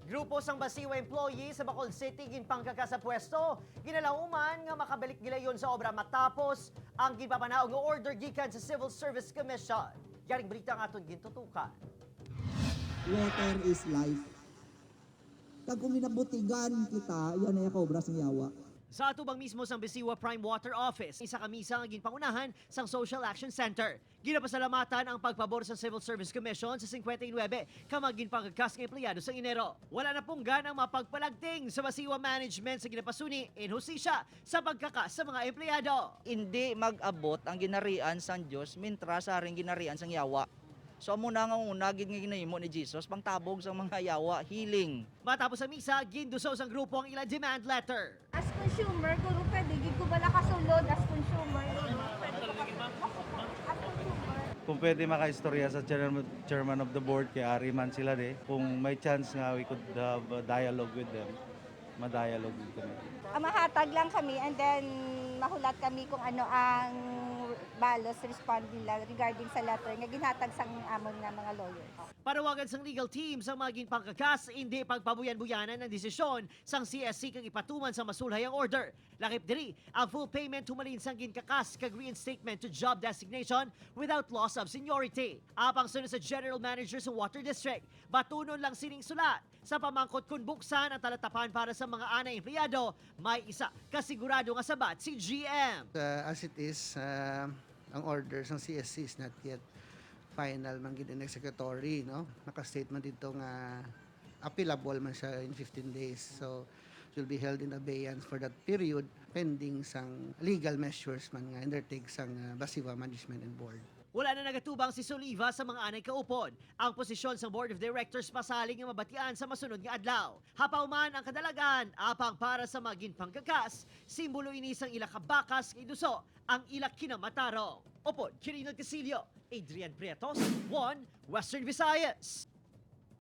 Grupo sang basiwa employee sa Bacol City ginpangkaka sa pwesto. Ginalauman nga makabalik gilayon sa obra matapos ang ginpapanaog nga order gikan sa Civil Service Commission. Yaring balita nga aton gintutukan. Water is life. Kag kung minabutigan kita, yan ay kaobra sa yawa. Sa atubang mismo sang Bisiwa Prime Water Office, isa kamisa nga ginpangunahan sang Social Action Center. Ginapasalamatan ang pagpabor sa Civil Service Commission sa 59 kamag ginpangagkas nga empleyado sa Enero. Wala na pong ganang mapagpalagting sa Bisiwa Management sa ginapasuni in hustisya sa pagkakas sa mga empleyado. Hindi mag-abot ang ginarian sang Dios mintras sa ring ginarian sang yawa. So muna nga unagid nga ginahimo ni Jesus pangtabog sa mga yawa, healing. Matapos ang misa, gindusaw sang grupo ang ilang demand letter. As consumer, kung pwede, di ko bala kasulod as consumer. Pwede ko as consumer. Kung pwede makaistorya sa chairman of the board, kay Ari man sila kung may chance nga we could have a dialogue with them, ma-dialogue with them. Mahatag lang kami and then mahulat kami kung ano ang balos respond nila regarding sa letter nga ginhatag sang amon nga mga lawyers. Panawagan sang legal team sa mga ginpangkakas, hindi pagpabuyan-buyanan ng desisyon sang CSC kag ipatuman sa masulhay ang order. Lakip diri ang full payment humalin sang ginkakas kag reinstatement to job designation without loss of seniority. Apang sunod sa General Manager sa Water District, batunon lang sining sulat sa pamangkot kung buksan ang talatapan para sa mga anay empleyado, may isa kasigurado nga sabat si GM. As it is, ang orders ng CSC is not yet final man gid in executory, no? Naka-statement dito nga appealable man siya in 15 days. So it will be held in abeyance for that period pending sang legal measures man nga undertake sang Basiwa Management and Board. Wala na nagatubang si Soliva sa mga anay kaupod. Ang posisyon sa Board of Directors pasaling nga mabatian sa masunod nga adlaw. Hapaw man ang kadalagan, apang para sa mga ginpangkakas, simbolo ini sang ila kabakas kay duso ang ila kinamatarong. Opod, Kirinal Casilio, Adrian Prietos, 1 Western Visayas.